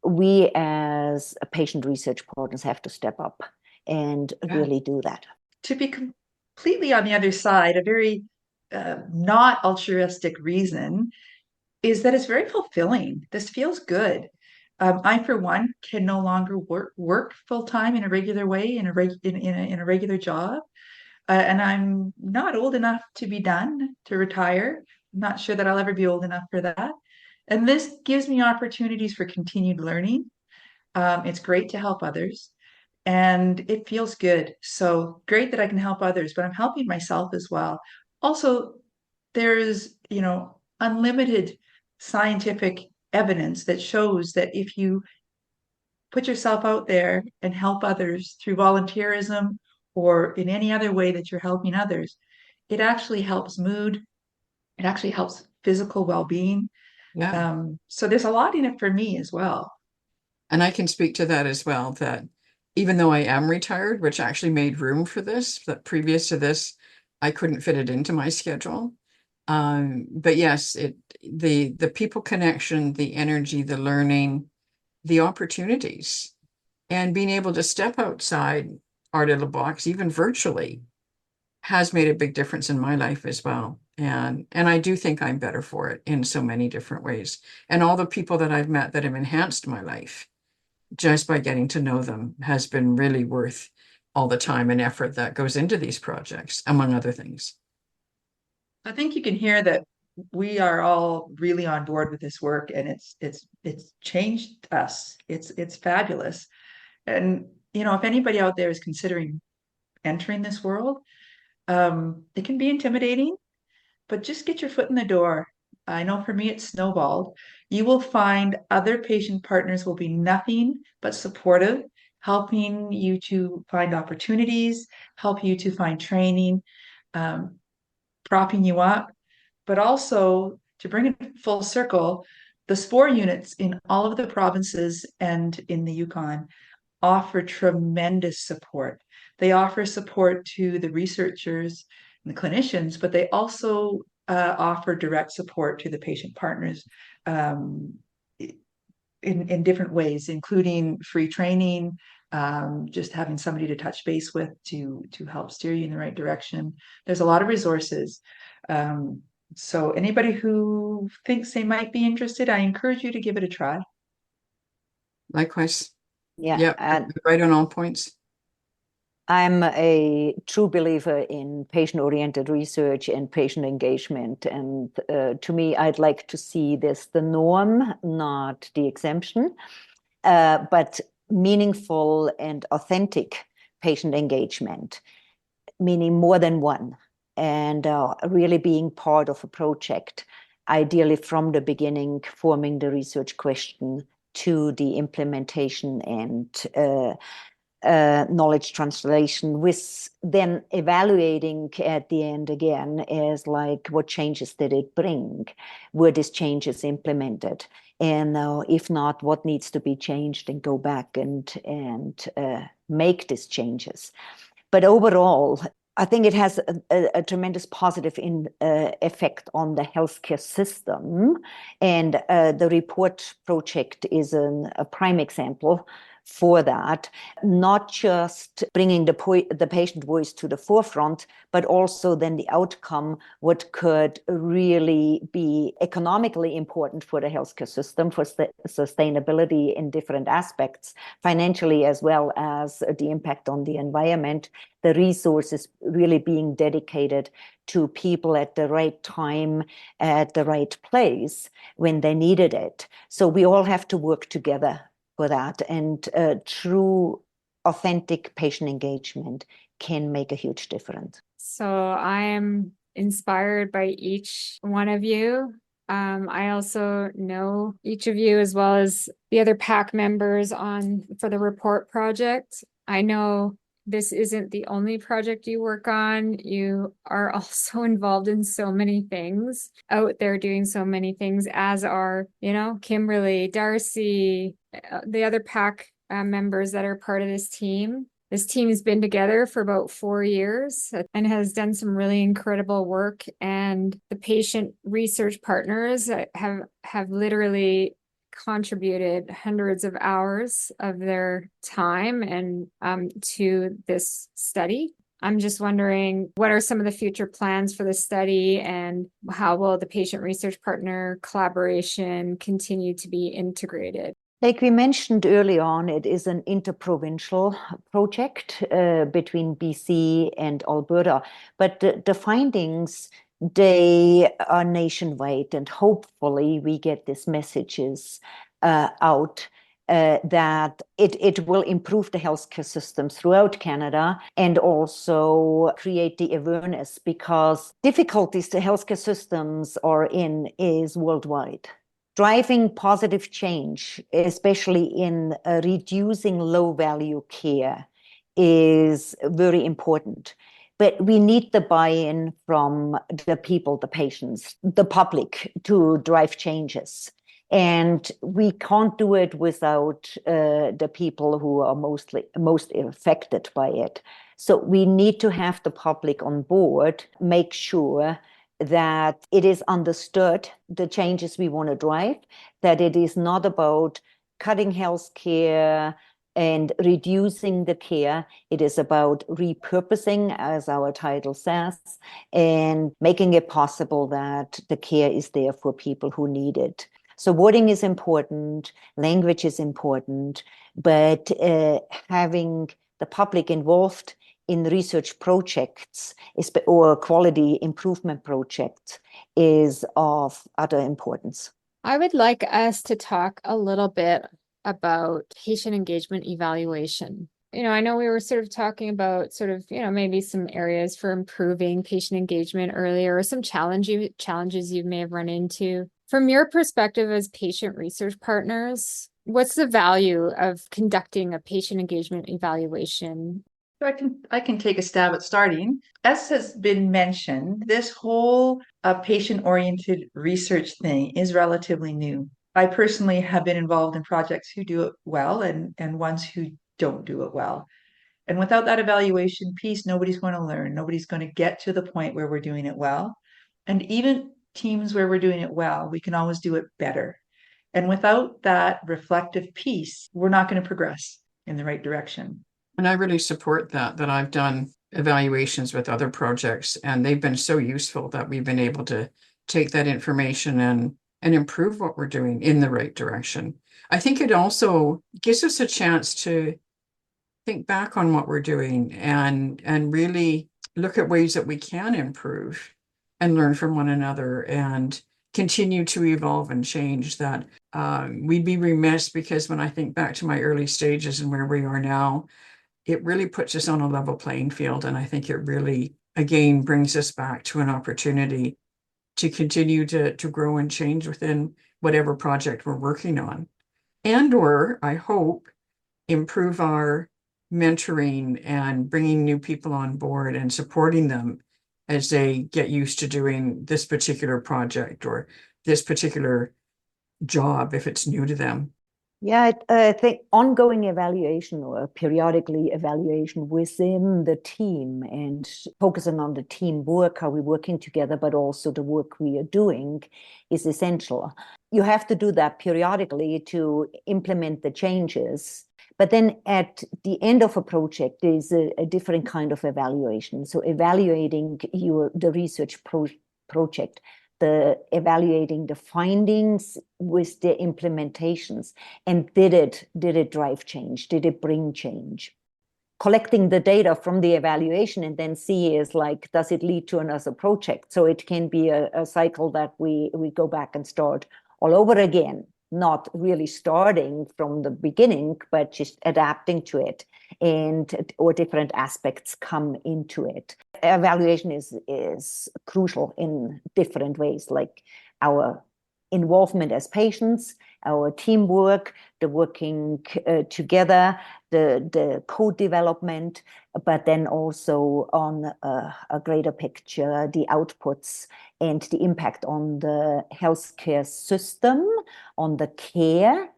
we as patient research partners have to step up and really do that. To be completely on the other side, a very not altruistic reason, is that it's very fulfilling. This feels good. I, for one, can no longer work full time in a regular way in a regular job, and I'm not old enough to be done to retire. I'm not sure that I'll ever be old enough for that. And this gives me opportunities for continued learning. It's great to help others, and it feels good. So great that I can help others, but I'm helping myself as well. Also, there's, unlimited scientific evidence that shows that if you put yourself out there and help others through volunteerism or in any other way that you're helping others, it actually helps mood. It actually helps physical well-being. Yeah. So there's a lot in it for me as well. And I can speak to that as well, that even though I am retired, which actually made room for this, that previous to this, I couldn't fit it into my schedule. But yes, the people connection, the energy, the learning, the opportunities, and being able to step outside our little box, even virtually, has made a big difference in my life as well. And I do think I'm better for it in so many different ways. And all the people that I've met that have enhanced my life just by getting to know them has been really worth all the time and effort that goes into these projects, among other things. I think you can hear that we are all really on board with this work, and it's changed us. It's fabulous. And if anybody out there is considering entering this world, it can be intimidating, but just get your foot in the door. I know for me it's snowballed. You will find other patient partners will be nothing but supportive, helping you to find opportunities, help you to find training, um, propping you up, but also to bring it full circle, the SPORE units in all of the provinces and in the Yukon offer tremendous support. They offer support to the researchers and the clinicians, but they also offer direct support to the patient partners in different ways, including free training, just having somebody to touch base with to help steer you in the right direction. There's a lot of resources. So anybody who thinks they might be interested, I encourage you to give it a try. Likewise. Yeah, Yep, and right on all points. I'm a true believer in patient-oriented research and patient engagement. And to me, I'd like to see this the norm, not the exemption, but meaningful and authentic patient engagement, meaning more than one, and really being part of a project, ideally from the beginning, forming the research question to the implementation and knowledge translation, with then evaluating at the end again as like, what changes did it bring? Were these changes implemented? And if not, what needs to be changed, and go back and make these changes. But overall, I think it has a tremendous positive effect on the healthcare system. And the RePORT project is a prime example for that, not just bringing the patient voice to the forefront, but also then the outcome, what could really be economically important for the healthcare system, for sustainability in different aspects, financially, as well as the impact on the environment, the resources really being dedicated to people at the right time, at the right place when they needed it. So we all have to work together for that, and true authentic patient engagement can make a huge difference. So I am inspired by each one of you. I also know each of you as well as the other PAC members for the RePORT project. I know this isn't the only project you work on. You are also involved in so many things out there, doing so many things, as are, Kimberly, Darcy, the other PAC members that are part of this team. This team has been together for about 4 years and has done some really incredible work. And the patient research partners have literally contributed hundreds of hours of their time and to this study. I'm just wondering, what are some of the future plans for the study, and how will the patient research partner collaboration continue to be integrated? Like we mentioned early on, it is an interprovincial project between BC and Alberta, but the findings, they are nationwide, and hopefully we get these messages out that it will improve the healthcare system throughout Canada and also create the awareness, because difficulties the healthcare systems are in is worldwide. Driving positive change, especially in reducing low-value care, is very important. But we need the buy-in from the people, the patients, the public, to drive changes. And we can't do it without the people who are most affected by it. So we need to have the public on board, make sure that it is understood, the changes we want to drive, that it is not about cutting healthcare and reducing the care. It is about repurposing, as our title says, and making it possible that the care is there for people who need it. So wording is important, language is important, but having the public involved in research projects or quality improvement projects is of utter importance. I would like us to talk a little bit about patient engagement evaluation. I know we were sort of talking about maybe some areas for improving patient engagement earlier, or some challenges you may have run into. From your perspective as patient research partners, what's the value of conducting a patient engagement evaluation? I can take a stab at starting. As has been mentioned, this whole patient-oriented research thing is relatively new. I personally have been involved in projects who do it well and ones who don't do it well. And without that evaluation piece, nobody's going to learn. Nobody's going to get to the point where we're doing it well. And even teams where we're doing it well, we can always do it better. And without that reflective piece, we're not going to progress in the right direction. And I really support that I've done evaluations with other projects, and they've been so useful that we've been able to take that information and improve what we're doing in the right direction. I think it also gives us a chance to think back on what we're doing and really look at ways that we can improve and learn from one another and continue to evolve and change. That we'd be remiss, because when I think back to my early stages and where we are now, it really puts us on a level playing field. And I think it really, again, brings us back to an opportunity to continue to grow and change within whatever project we're working on. Or, I hope, improve our mentoring and bringing new people on board and supporting them as they get used to doing this particular project or this particular job if it's new to them. Yeah, I think ongoing evaluation or periodically evaluation within the team and focusing on the teamwork, how we're working together, but also the work we are doing is essential. You have to do that periodically to implement the changes. But then at the end of a project is a different kind of evaluation. So evaluating the research project, evaluating the findings with the implementations, and did it drive change? Did it bring change? Collecting the data from the evaluation and then see is like, does it lead to another project? So it can be a cycle that we go back and start all over again, not really starting from the beginning, but just adapting to it, or different aspects come into it. Evaluation is crucial in different ways, like our involvement as patients, our teamwork, the working together, the co-development, but then also on a greater picture, the outputs and the impact on the healthcare system, on the care,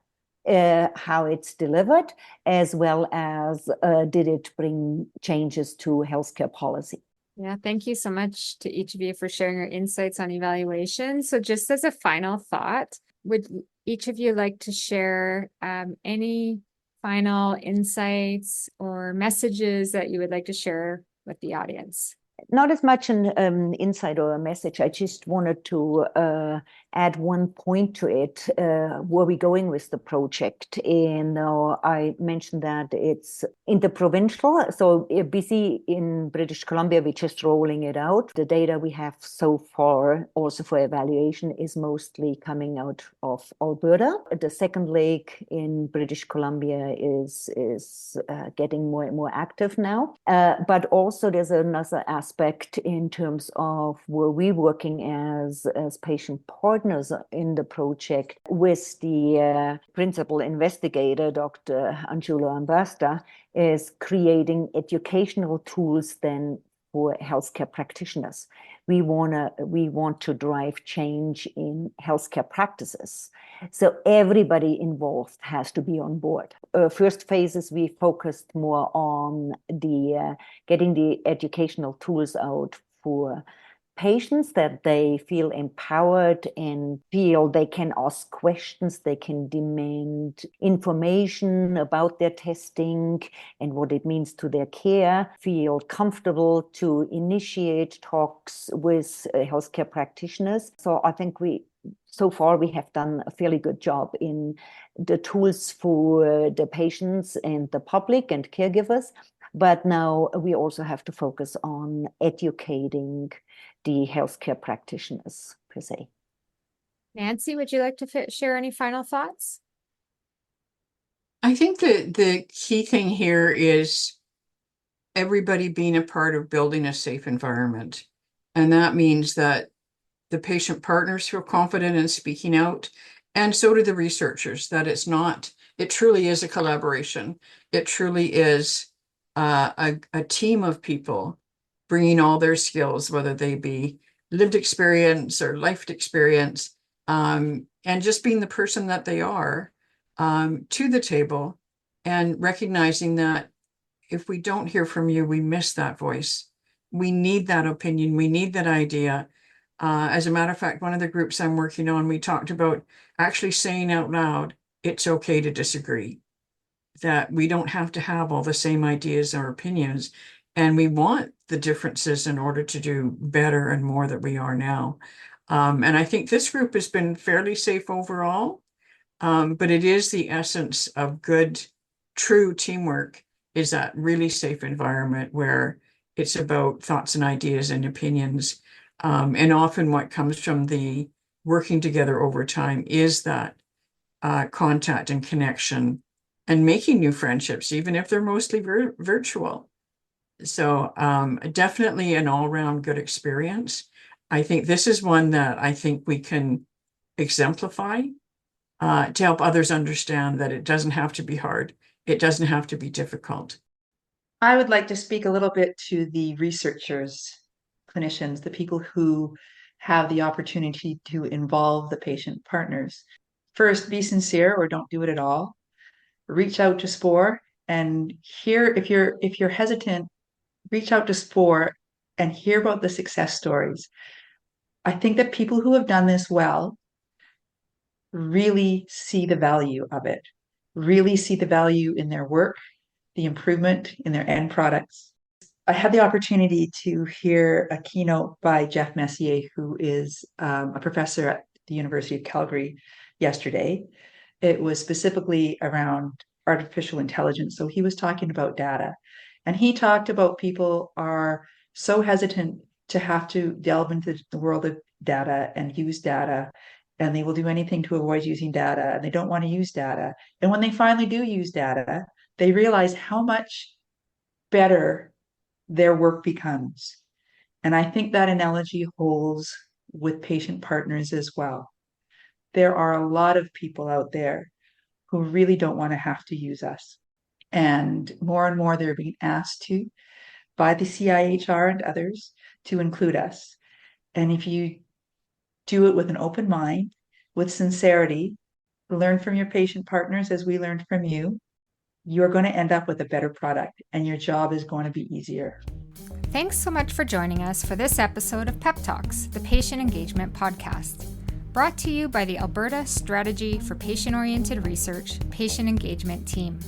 how it's delivered, as well as did it bring changes to healthcare policy. Yeah, thank you so much to each of you for sharing your insights on evaluation. So just as a final thought, would each of you like to share any final insights or messages that you would like to share with the audience? Not as much an insight or a message. I just wanted to add one point to it. Where we're going with the project. And I mentioned that it's interprovincial. So BC in British Columbia, we're just rolling it out. The data we have so far, also for evaluation, is mostly coming out of Alberta. The second leg in British Columbia is getting more and more active now. But also there's another aspect in terms of where we're working as patient partners in the project with the principal investigator, Dr. Anjula Ambasta, is creating educational tools then for healthcare practitioners. We want to drive change in healthcare practices. So everybody involved has to be on board. First phases, we focused more on the getting the educational tools out for patients, that they feel empowered and feel they can ask questions, they can demand information about their testing and what it means to their care, feel comfortable to initiate talks with healthcare practitioners. So I think so far we have done a fairly good job in the tools for the patients and the public and caregivers. But now we also have to focus on educating the healthcare practitioners per se. Nancy, would you like to share any final thoughts? I think that the key thing here is everybody being a part of building a safe environment. And that means that the patient partners feel confident in speaking out, and so do the researchers, that it truly is a collaboration. It truly is a team of people bringing all their skills, whether they be lived experience or life experience, and just being the person that they are to the table, and recognizing that if we don't hear from you, we miss that voice. We need that opinion. We need that idea. As a matter of fact, one of the groups I'm working on, we talked about actually saying out loud, it's okay to disagree, that we don't have to have all the same ideas or opinions. And we want the differences in order to do better and more than we are now. And I think this group has been fairly safe overall, but it is the essence of good, true teamwork, is that really safe environment where it's about thoughts and ideas and opinions. And often what comes from the working together over time is that contact and connection and making new friendships, even if they're mostly virtual. So definitely an all-round good experience. I think this is one that I think we can exemplify to help others understand that it doesn't have to be hard. It doesn't have to be difficult. I would like to speak a little bit to the researchers, clinicians, the people who have the opportunity to involve the patient partners. First, be sincere or don't do it at all. Reach out to SPORE, and hear, if you're hesitant, reach out to SPORE and hear about the success stories. I think that people who have done this well really see the value of it, really see the value in their work, the improvement in their end products. I had the opportunity to hear a keynote by Jeff Messier, who is a professor at the University of Calgary yesterday. It was specifically around artificial intelligence. So he was talking about data, and he talked about people are so hesitant to have to delve into the world of data and use data, and they will do anything to avoid using data, and they don't want to use data. And when they finally do use data, they realize how much better their work becomes. And I think that analogy holds with patient partners as well. There are a lot of people out there who really don't want to have to use us. And more they're being asked to by the CIHR and others to include us. And if you do it with an open mind, with sincerity, learn from your patient partners as we learned from you, you're going to end up with a better product, and your job is going to be easier. Thanks so much for joining us for this episode of Pep Talks, the Patient Engagement Podcast, brought to you by the Alberta Strategy for Patient-Oriented Research Patient Engagement Team.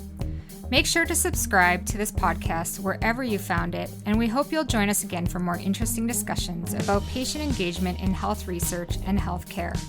Make sure to subscribe to this podcast wherever you found it, and we hope you'll join us again for more interesting discussions about patient engagement in health research and healthcare.